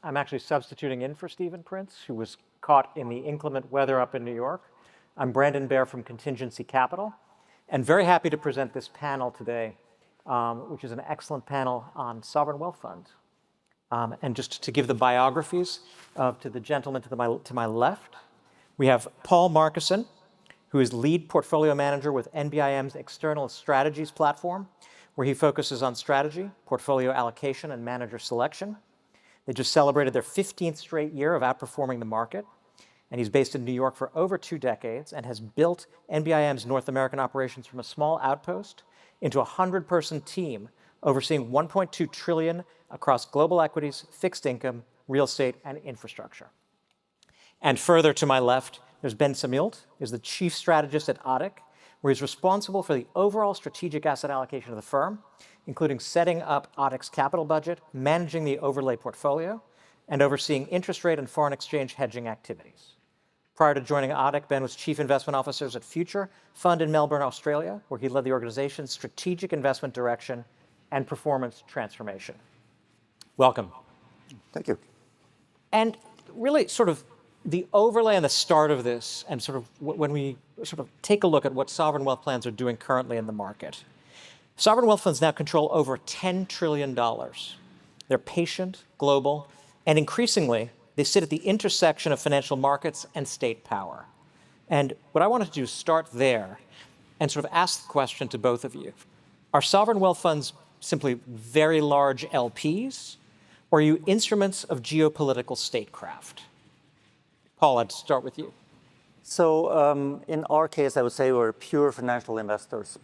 I'm actually substituting in for Stephen Prince, who was caught in the inclement weather up in New York. I'm Brandon Baer from Contingency Capital, and very happy to present this panel today, which is an excellent panel on sovereign wealth funds. And just to give the biographies to the gentleman to my left, we have Paul Marcussen, who is lead portfolio manager with NBIM's External Strategies platform, where he focuses on strategy, portfolio allocation, and manager selection. They just celebrated their 15th straight year of outperforming the market, and he's based in New York for over 2 decades and has built NBIM's North American operations from a small outpost into a 100-person team overseeing $1.2 trillion across global equities, fixed income, real estate, and infrastructure. And further to my left, there's Ben Samild, who's the chief strategist at ADIC, where he's responsible for the overall strategic asset allocation of the firm, including setting up ADIC's capital budget, managing the overlay portfolio, and overseeing interest rate and foreign exchange hedging activities. Prior to joining ADIC, Ben was chief investment officer at Future Fund in Melbourne, Australia, where he led the organization's strategic investment direction and performance transformation. Welcome. Thank you. And really sort of the overlay and the start of this, and sort of when we sort of take a look at what sovereign wealth plans are doing currently in the market. Sovereign wealth funds now control over $10 trillion. They're patient, global, and increasingly, they sit at the intersection of financial markets and state power. And what I wanted to do is start there and sort of ask the question to both of you. Are sovereign wealth funds simply very large LPs, or are you instruments of geopolitical statecraft? Paul, I'd start with you. So in our case, I would say we're pure financial investors.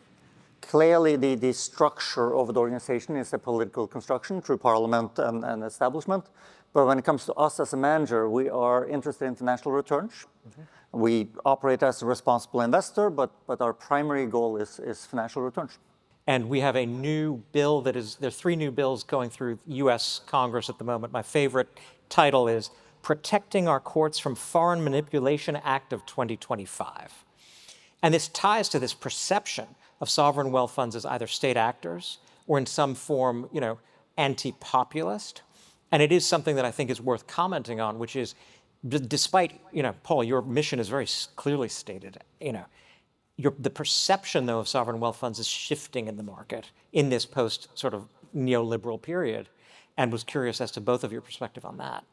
Clearly, the structure of the organization is a political construction through parliament and establishment. But when it comes to us as a manager, we are interested in financial returns. Mm-hmm. We operate as a responsible investor, but our primary goal is financial returns. And we have a new bill there are 3 new bills going through US Congress at the moment. My favorite title is Protecting Our Courts from Foreign Manipulation Act of 2025. And this ties to this perception of sovereign wealth funds as either state actors or in some form, anti-populist. And it is something that I think is worth commenting on, which is, despite, Paul, your mission is very clearly stated, the perception, though, of sovereign wealth funds is shifting in the market in this post sort of neoliberal period, and was curious as to both of your perspective on that.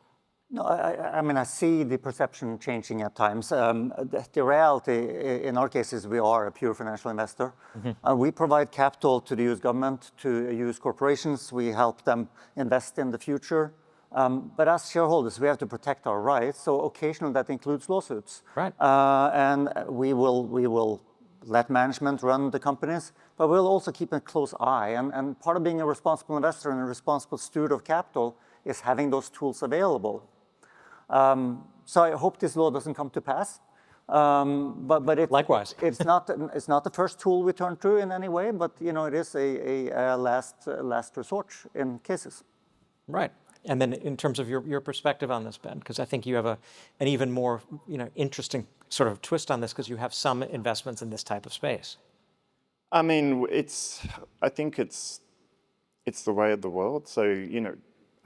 No, I see the perception changing at times. The reality in our case is we are a pure financial investor. Mm-hmm. We provide capital to the US government, to US corporations. We help them invest in the future. But as shareholders, we have to protect our rights. So occasionally that includes lawsuits. Right. And we will let management run the companies, but we'll also keep a close eye. And part of being a responsible investor and a responsible steward of capital is having those tools available. So I hope this law doesn't come to pass. But likewise, it's not the first tool we turn to in any way. But it is a last resort in cases. Right. And then in terms of your perspective on this, Ben, because I think you have an even more interesting sort of twist on this, because you have some investments in this type of space. I mean, I think it's the way of the world. So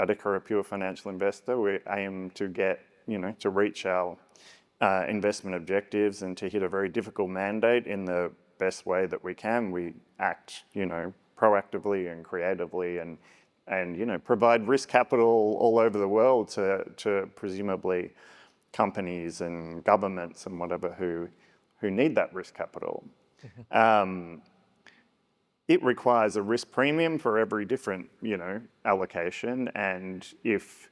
ADIC are a pure financial investor. We aim to get, to reach our investment objectives and to hit a very difficult mandate in the best way that we can. We act, proactively and creatively and provide risk capital all over the world to presumably companies and governments and whatever who need that risk capital. Mm-hmm. It requires a risk premium for every different, allocation. And if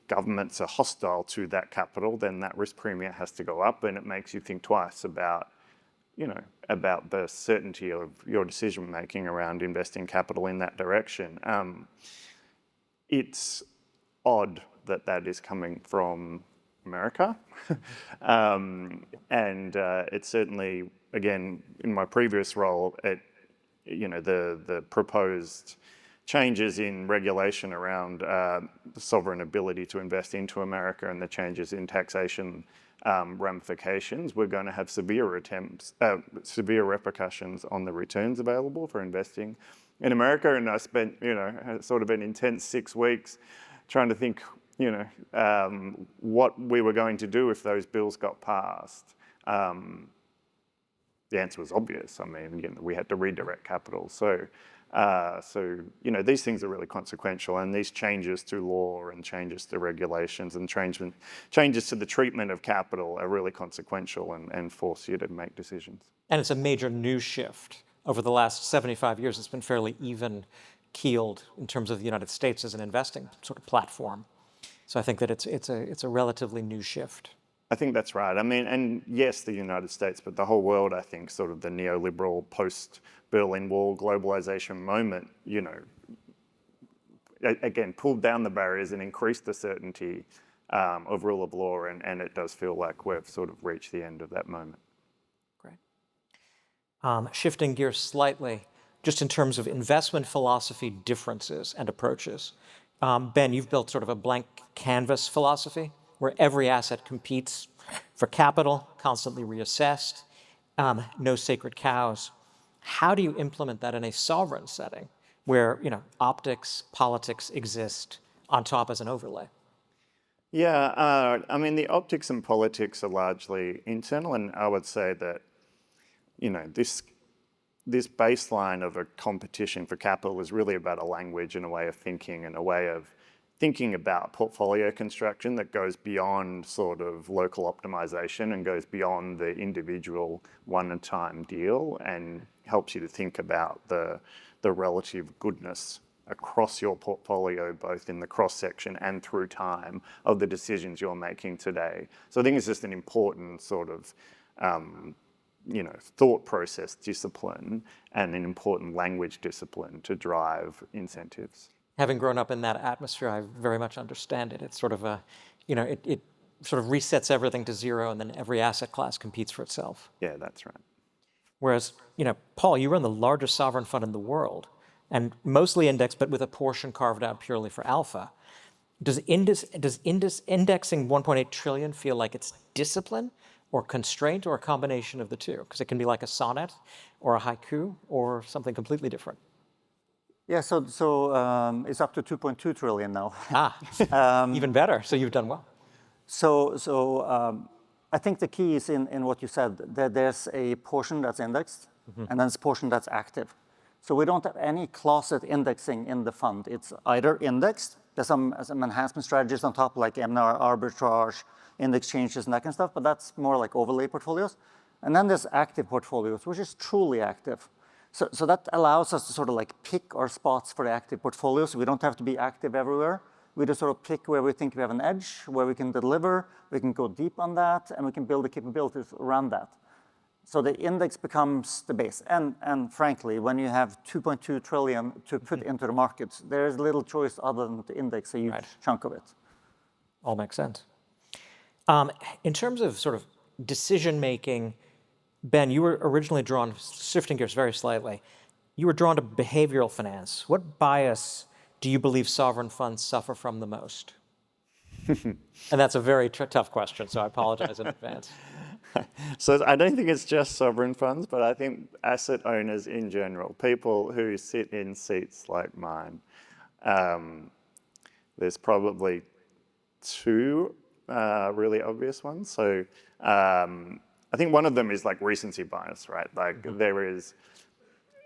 governments are hostile to that capital, then that risk premium has to go up, and it makes you think twice about the certainty of your decision making around investing capital in that direction. It's odd that is coming from America, and it's certainly, again, in my previous role, the proposed changes in regulation around sovereign ability to invest into America and the changes in taxation ramifications, we're going to have severe repercussions on the returns available for investing in America. And I spent, sort of an intense 6 weeks trying to think, what we were going to do if those bills got passed. The answer was obvious. I mean, we had to redirect capital. So, these things are really consequential, and these changes to law and changes to regulations and changes to the treatment of capital are really consequential and force you to make decisions. And it's a major new shift. Over the last 75 years, it's been fairly even-keeled in terms of the United States as an investing sort of platform. So I think that it's a relatively new shift. I think that's right. I mean, and yes, the United States, but the whole world, I think, sort of the neoliberal post-Berlin Wall globalization moment, again, pulled down the barriers and increased the certainty of rule of law, and it does feel like we've sort of reached the end of that moment. Great. Shifting gears slightly, just in terms of investment philosophy differences and approaches. Ben, you've built sort of a blank canvas philosophy where every asset competes for capital, constantly reassessed, no sacred cows. How do you implement that in a sovereign setting where, optics, politics exist on top as an overlay? Yeah, I mean, the optics and politics are largely internal, and I would say that, this baseline of a competition for capital is really about a language and a way of thinking and a way of thinking about portfolio construction that goes beyond sort of local optimization and goes beyond the individual one-time deal and helps you to think about the relative goodness across your portfolio, both in the cross-section and through time, of the decisions you're making today. So I think it's just an important sort of thought process discipline and an important language discipline to drive incentives. Having grown up in that atmosphere, I very much understand it. It's sort of it sort of resets everything to zero, and then every asset class competes for itself. Yeah, that's right. Whereas, Paul, you run the largest sovereign fund in the world, and mostly indexed, but with a portion carved out purely for alpha. Does indexing 1.8 trillion feel like it's discipline or constraint or a combination of the two? Because it can be like a sonnet or a haiku or something completely different. Yeah, so it's up to 2.2 trillion now. Even better. So you've done well. So I think the key is in what you said, that there's a portion that's indexed, and then there's a portion that's active. So we don't have any closet indexing in the fund. It's either indexed, there's some enhancement strategies on top, like MNR arbitrage, index changes, and that kind of stuff, but that's more like overlay portfolios. And then there's active portfolios, which is truly active. So that allows us to sort of like pick our spots for the active portfolios. We don't have to be active everywhere. We just sort of pick where we think we have an edge, where we can deliver, we can go deep on that, and we can build the capabilities around that. So the index becomes the base. And frankly, when you have 2.2 trillion to put into the markets, there is little choice other than to index a huge chunk of it. All makes sense. In terms of sort of decision-making, Ben, you were originally drawn, shifting gears very slightly, you were drawn to behavioral finance. What bias do you believe sovereign funds suffer from the most? And that's a very tough question, so I apologize in advance. So I don't think it's just sovereign funds, but I think asset owners in general, people who sit in seats like mine, there's probably two really obvious ones. So I think one of them is like recency bias, right? Like there is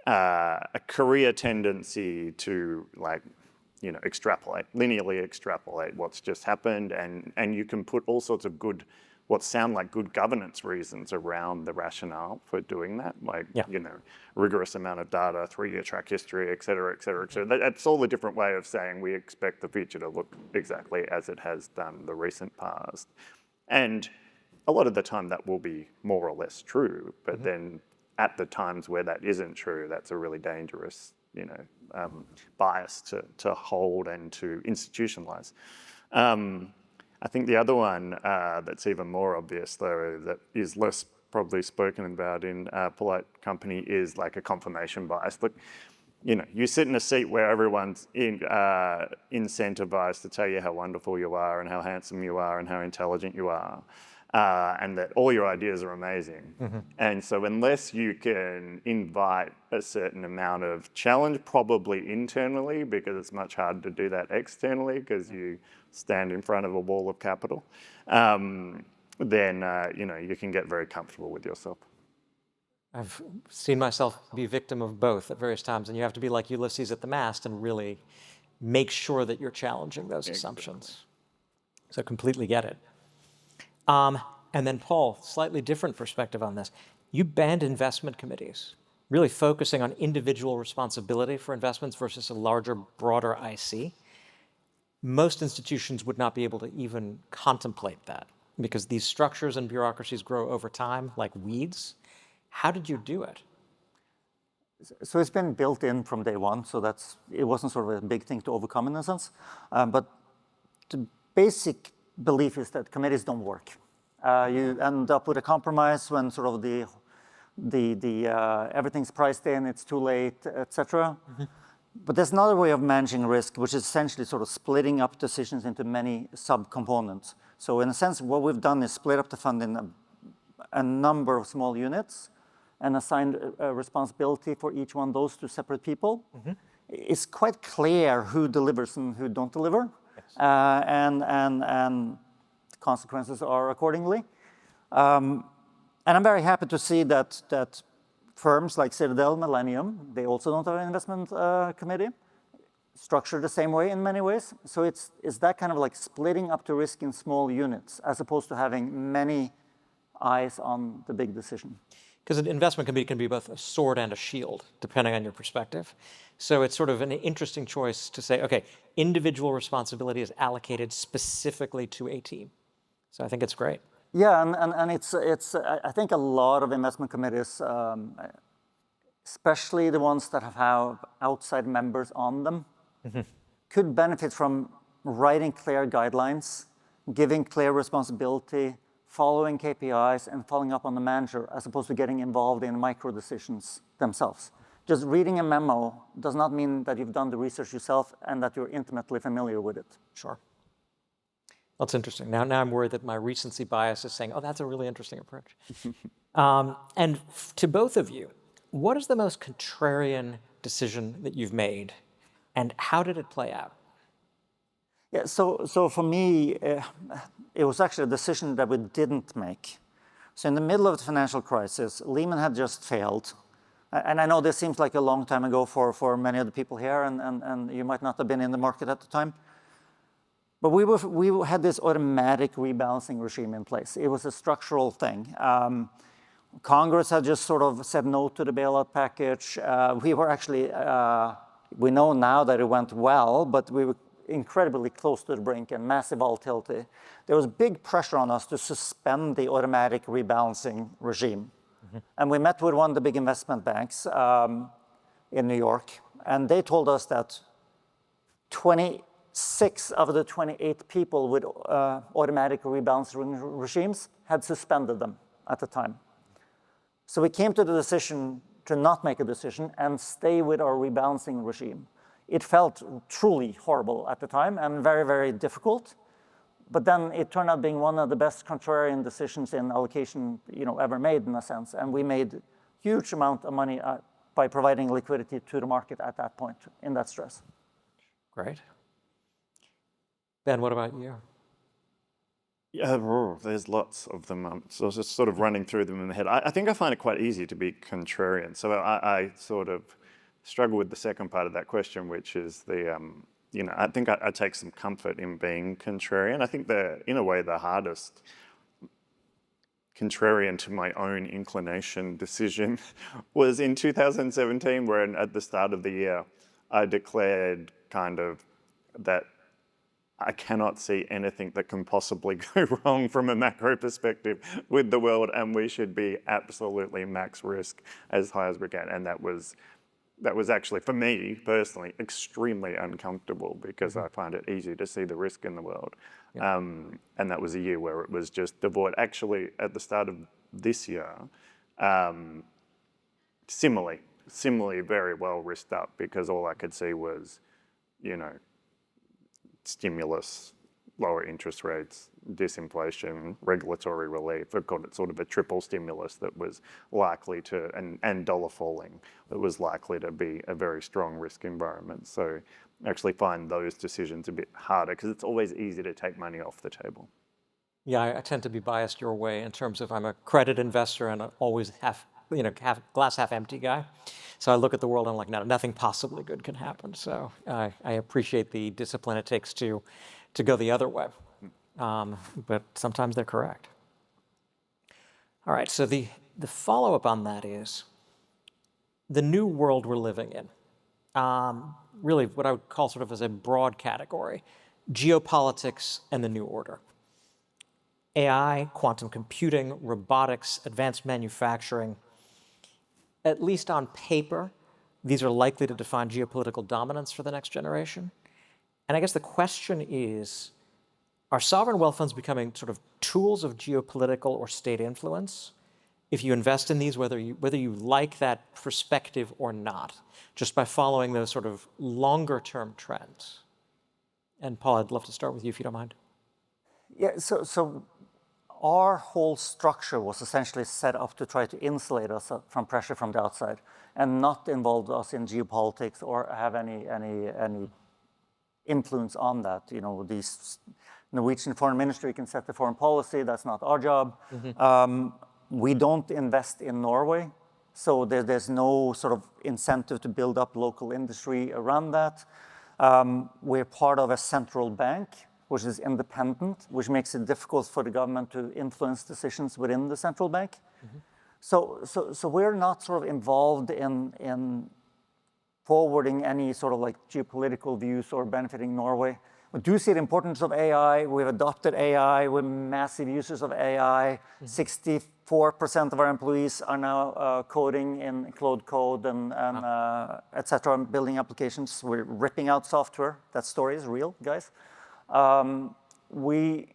a career tendency to linearly extrapolate what's just happened, and you can put all sorts of what sound like good governance reasons around the rationale for doing that, rigorous amount of data, 3-year track history, et cetera, et cetera, et cetera. That's all a different way of saying we expect the future to look exactly as it has done the recent past. And a lot of the time that will be more or less true, but then at the times where that isn't true, that's a really dangerous, bias to hold and to institutionalize. I think the other one that's even more obvious, though, that is less probably spoken about in polite company is like a confirmation bias. Look, you sit in a seat where everyone's incentivized to tell you how wonderful you are and how handsome you are and how intelligent you are. and that all your ideas are amazing. And so unless you can invite a certain amount of challenge, probably internally, because it's much harder to do that externally because you stand in front of a wall of capital, then you can get very comfortable with yourself. I've seen myself be victim of both at various times, and you have to be like Ulysses at the mast and really make sure that you're challenging those assumptions. So completely get it. And then Paul, slightly different perspective on this. You banned investment committees, really focusing on individual responsibility for investments versus a larger, broader IC. Most institutions would not be able to even contemplate that because these structures and bureaucracies grow over time like weeds. How did you do it? So it's been built in from day one, so it wasn't sort of a big thing to overcome in a sense. But the basic belief is that committees don't work. You end up with a compromise when sort of everything's priced in, it's too late, etc. But there's another way of managing risk, which is essentially sort of splitting up decisions into many subcomponents. So in a sense, what we've done is split up the fund in a number of small units and assigned a responsibility for each one of those to separate people. It's quite clear who delivers and who don't deliver, and the consequences are accordingly. And I'm very happy to see that firms like Citadel and Millennium, they also don't have an investment committee, structured the same way in many ways. So it's that kind of like splitting up the risk in small units as opposed to having many eyes on the big decision. Because an investment committee can be both a sword and a shield, depending on your perspective. So it's sort of an interesting choice to say, okay, individual responsibility is allocated specifically to a team. So I think it's great. Yeah, and it's I think a lot of investment committees, especially the ones that have outside members on them, could benefit from writing clear guidelines, giving clear responsibility, following KPIs, and following up on the manager, as opposed to getting involved in micro decisions themselves. Just reading a memo does not mean that you've done the research yourself and that you're intimately familiar with it. Sure. That's interesting. Now I'm worried that my recency bias is saying, oh, that's a really interesting approach. And to both of you, what is the most contrarian decision that you've made, and how did it play out? Yeah, so for me, it was actually a decision that we didn't make. So in the middle of the financial crisis, Lehman had just failed. And I know this seems like a long time ago for many of the people here, and you might not have been in the market at the time. But we had this automatic rebalancing regime in place. It was a structural thing. Congress had just sort of said no to the bailout package. We were actually, we know now that it went well, but we were incredibly close to the brink and massive volatility. There was big pressure on us to suspend the automatic rebalancing regime. And we met with one of the big investment banks in New York, and they told us that 26 of the 28 people with automatic rebalancing regimes had suspended them at the time. So we came to the decision to not make a decision and stay with our rebalancing regime. It felt truly horrible at the time and very, very difficult. But then it turned out being one of the best contrarian decisions in allocation ever made, in a sense. And we made huge amount of money by providing liquidity to the market at that point in that stress. Great. Ben, what about you? Yeah, there's lots of them. So I was just sort of running through them in the head. I think I find it quite easy to be contrarian. So I sort of struggle with the second part of that question, which is I think I take some comfort in being contrarian. I think in a way, the hardest contrarian to my own inclination decision was in 2017, where at the start of the year, I declared kind of that I cannot see anything that can possibly go wrong from a macro perspective with the world, and we should be absolutely max risk as high as we can. And that was actually, for me personally, extremely uncomfortable because I find it easy to see the risk in the world. Yeah. And that was a year where it was just devoid. Actually, at the start of this year, similarly very well risked up because all I could see was, stimulus, lower interest rates, disinflation, regulatory relief. We've got sort of a triple stimulus that was likely to, and dollar falling, that was likely to be a very strong risk environment. So I actually find those decisions a bit harder because it's always easy to take money off the table. Yeah, I tend to be biased your way in terms of I'm a credit investor and always glass half empty guy. So I look at the world and I'm like, no, nothing possibly good can happen. So I appreciate the discipline it takes to go the other way. But sometimes they're correct. All right, so the follow-up on that is the new world we're living in. Really what I would call sort of as a broad category, geopolitics and the new order. AI, quantum computing, robotics, advanced manufacturing, at least on paper, these are likely to define geopolitical dominance for the next generation. And I guess the question is, are sovereign wealth funds becoming sort of tools of geopolitical or state influence? If you invest in these, whether you like that perspective or not, just by following those sort of longer term trends. And Paul, I'd love to start with you if you don't mind. Yeah, so our whole structure was essentially set up to try to insulate us from pressure from the outside and not involve us in geopolitics or have any influence on that. You know, the Norwegian foreign ministry can set the foreign policy. That's not our job. We don't invest in Norway, so there's no sort of incentive to build up local industry around that. We're part of a central bank, which is independent, which makes it difficult for the government to influence decisions within the central bank. So we're not sort of involved in forwarding any sort of like geopolitical views or benefiting Norway. We do see the importance of AI. We've adopted AI. We're massive users of AI. 64% of our employees are now coding in Claude Code and et cetera, building applications. We're ripping out software. That story is real, guys. We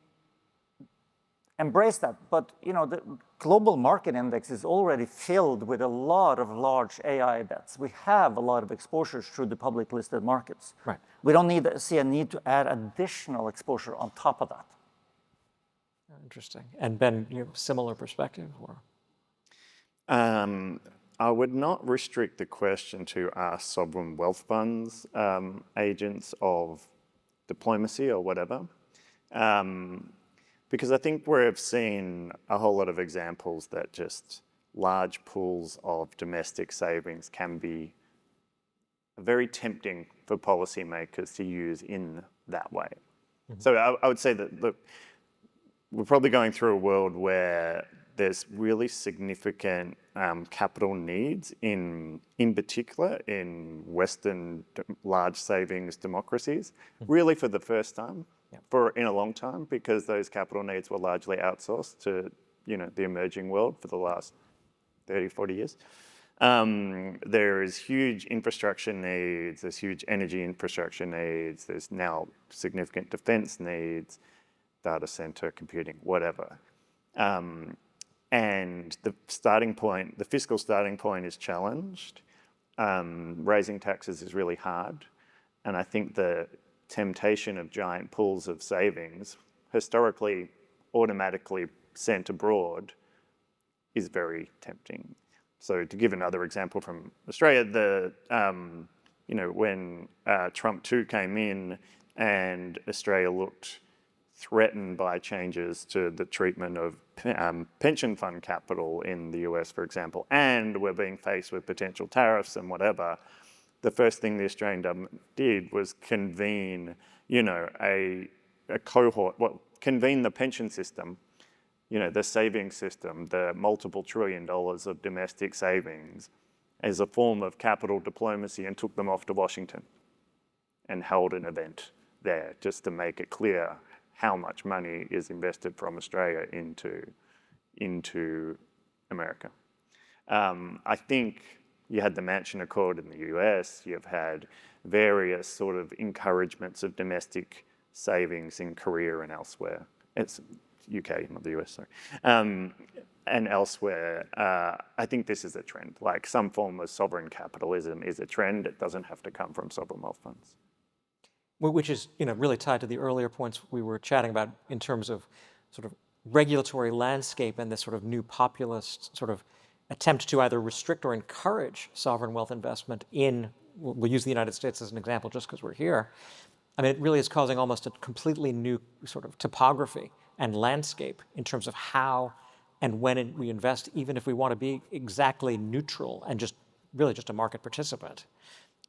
embrace that, but you know, the global market index is already filled with a lot of large AI bets. We have a lot of exposures through the public listed markets. Right. We don't see a need to add additional exposure on top of that. Interesting. And Ben, you have a similar perspective, or? I would not restrict the question to our sovereign wealth funds, agents of diplomacy or whatever. Because I think we've seen a whole lot of examples that just large pools of domestic savings can be very tempting for policymakers to use in that way. So I would say that, look, we're probably going through a world where there's really significant capital needs in particular in Western large savings democracies, really for the first time in a long time, because those capital needs were largely outsourced to the emerging world for the last 30, 40 years. There is huge infrastructure needs, there's huge energy infrastructure needs, there's now significant defense needs, data center, computing, whatever. And the fiscal starting point is challenged. Raising taxes is really hard. And I think the temptation of giant pools of savings, historically automatically sent abroad, is very tempting. So to give another example from Australia, when Trump 2 came in and Australia looked threatened by changes to the treatment of pension fund capital in the US, for example, and we're being faced with potential tariffs and whatever, the first thing the Australian government did was convene, a cohort, convene the pension system, the savings system, the multiple $1 trillion of domestic savings as a form of capital diplomacy, and took them off to Washington and held an event there just to make it clear how much money is invested from Australia into America. I think you had the Manchin Accord in the US, you've had various sort of encouragements of domestic savings in Korea and elsewhere. It's UK, not the US, sorry. And elsewhere, I think this is a trend. Like some form of sovereign capitalism is a trend. It doesn't have to come from sovereign wealth funds. Which is, really tied to the earlier points we were chatting about in terms of sort of regulatory landscape and this sort of new populist sort of attempt to either restrict or encourage sovereign wealth investment in, we'll use the United States as an example just because we're here. I mean, it really is causing almost a completely new sort of topography and landscape in terms of how and when we invest, even if we want to be exactly neutral and just really just a market participant.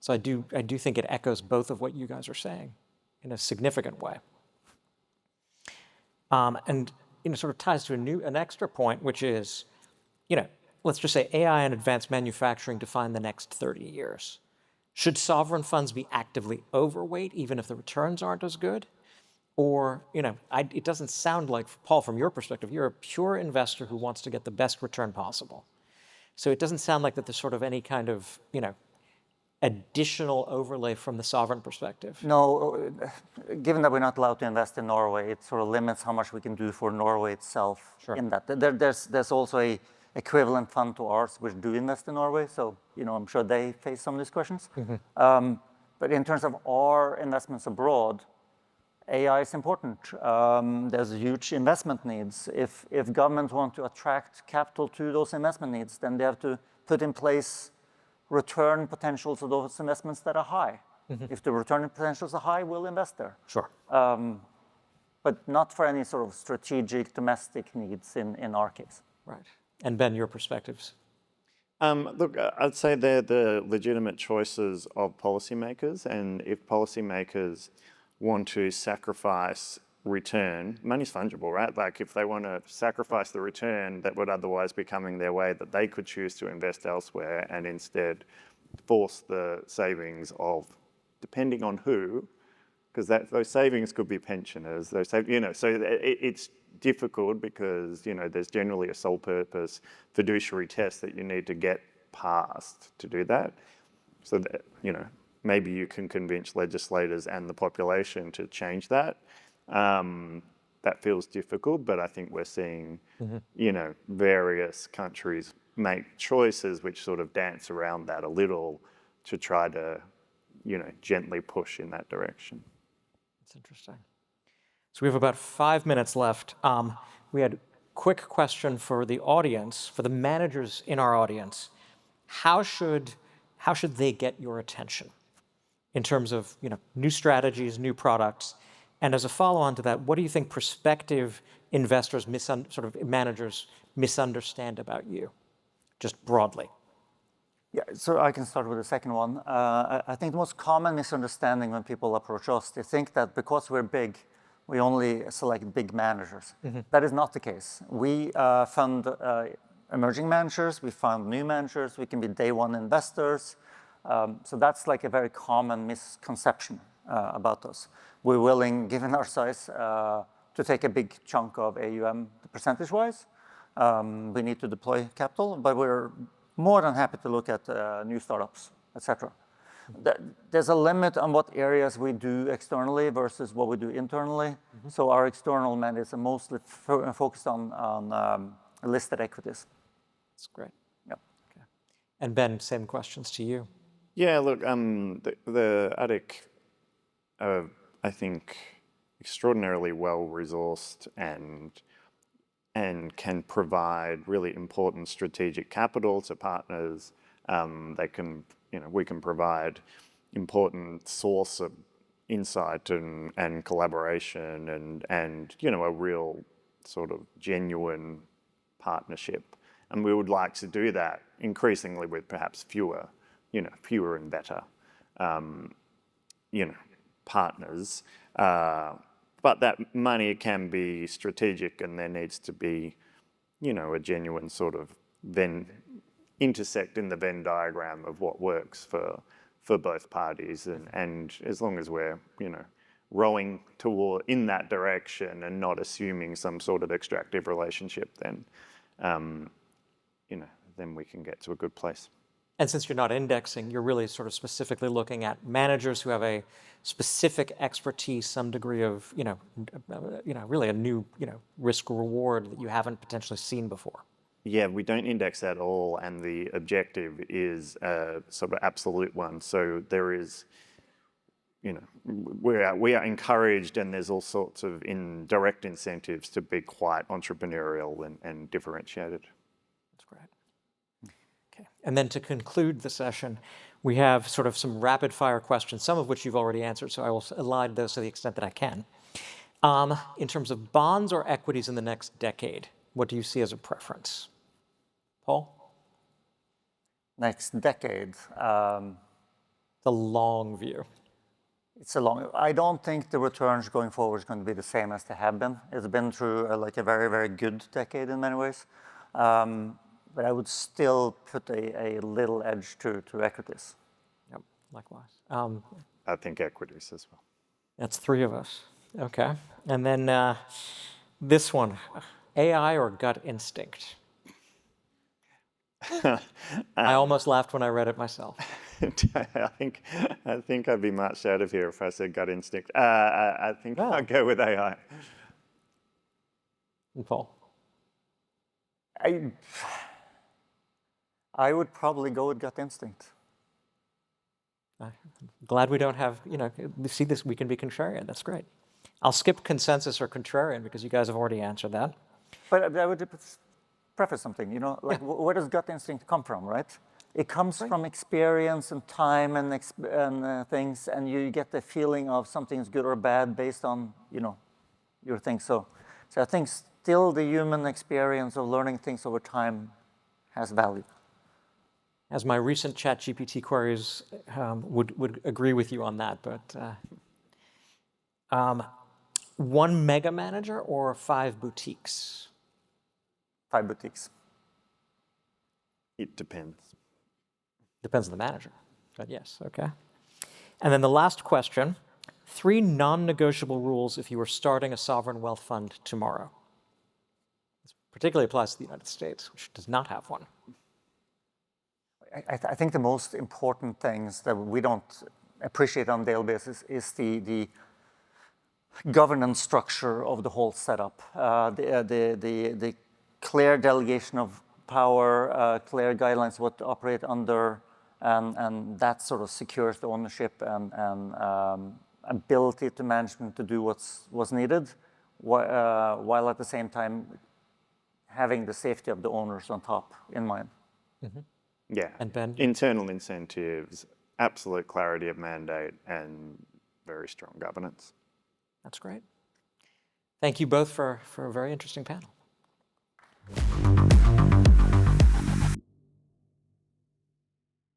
So I do think it echoes both of what you guys are saying in a significant way. And sort of ties to an extra point, which is, let's just say AI and advanced manufacturing define the next 30 years. Should sovereign funds be actively overweight, even if the returns aren't as good? Or, it doesn't sound like, Paul, from your perspective, you're a pure investor who wants to get the best return possible. So it doesn't sound like that there's sort of any kind of, additional overlay from the sovereign perspective. No, given that we're not allowed to invest in Norway, it sort of limits how much we can do for Norway itself. Sure. In that. There's also a equivalent fund to ours which do invest in Norway, so I'm sure they face some of these questions. But in terms of our investments abroad, AI is important. There's huge investment needs. If governments want to attract capital to those investment needs, then they have to put in place return potentials of those investments that are high. If the return potentials are high, we'll invest there. Sure. But not for any sort of strategic domestic needs in our case. Right. And Ben, your perspectives? Look, I'd say they're the legitimate choices of policymakers, and if policymakers want to sacrifice return, money's fungible, right? Like if they want to sacrifice the return that would otherwise be coming their way, that they could choose to invest elsewhere and instead force the savings of, depending on who, because those savings could be pensioners, so it's difficult because, there's generally a sole purpose fiduciary test that you need to get past to do that. So that, maybe you can convince legislators and the population to change that. That feels difficult, but I think we're seeing, various countries make choices which sort of dance around that a little to try to, gently push in that direction. That's interesting. So we have about 5 minutes left. We had a quick question for the audience, for the managers in our audience. How should they get your attention in terms of new strategies, new products? And as a follow-on to that, what do you think prospective investors, managers misunderstand about you, just broadly? Yeah, so I can start with the second one. I think the most common misunderstanding when people approach us, they think that because we're big, we only select big managers. That is not the case. We fund emerging managers, we fund new managers, we can be day one investors. So that's like a very common misconception about us. We're willing, given our size, to take a big chunk of AUM percentage-wise. We need to deploy capital, but we're more than happy to look at new startups, etc. There's a limit on what areas we do externally versus what we do internally. So our external mandates are mostly focused on listed equities. That's great. Yep. Okay. And Ben, same questions to you. Yeah, look, the ADIC are, I think, extraordinarily well-resourced and can provide really important strategic capital to partners. We can provide important source of insight and collaboration and a real sort of genuine partnership. And we would like to do that increasingly with perhaps fewer and better, partners. But that money can be strategic, and there needs to be, a genuine sort of intersect in the Venn diagram of what works for both parties. And as long as we're, rowing in that direction and not assuming some sort of extractive relationship, then, then we can get to a good place. And since you're not indexing, you're really sort of specifically looking at managers who have a specific expertise, some degree of, really a new, risk reward that you haven't potentially seen before. Yeah, we don't index at all, and the objective is a sort of absolute one. So there is, we are encouraged, and there's all sorts of indirect incentives to be quite entrepreneurial and differentiated. That's great. Okay. And then to conclude the session, we have sort of some rapid fire questions, some of which you've already answered, so I will elide those to the extent that I can. In terms of bonds or equities in the next decade, what do you see as a preference? Paul? Next decade. The long view. It's a long. I don't think the returns going forward is going to be the same as they have been. It's been through like a very, very good decade in many ways. But I would still put a little edge to equities. Yep, likewise. I think equities as well. That's three of us. Okay. And then this one, AI or gut instinct? I almost laughed when I read it myself. I think I'd be marched out of here if I said gut instinct. I think I'll go with AI. And Paul? I would probably go with gut instinct. I'm glad we don't have, see this, we can be contrarian. That's great. I'll skip consensus or contrarian because you guys have already answered that. But I would preface something, where does gut instinct come from, right? It comes from experience and time and things, and you get the feeling of something's good or bad based on, your things. So I think still the human experience of learning things over time has value. As my recent ChatGPT queries would agree with you on that, but one mega manager or 5 boutiques? 5 boutiques. It depends. Depends on the manager, but yes, okay. And then the last question, 3 non-negotiable rules if you were starting a sovereign wealth fund tomorrow. This particularly applies to the United States, which does not have one. I think the most important things that we don't appreciate on a daily basis is the governance structure of the whole setup, the clear delegation of power, clear guidelines what to operate under, and that sort of secures the ownership and ability to management to do what's needed, while at the same time having the safety of the owners on top in mind. Mm-hmm. Yeah, and Ben? Internal incentives, absolute clarity of mandate, and very strong governance. That's great. Thank you both for a very interesting panel.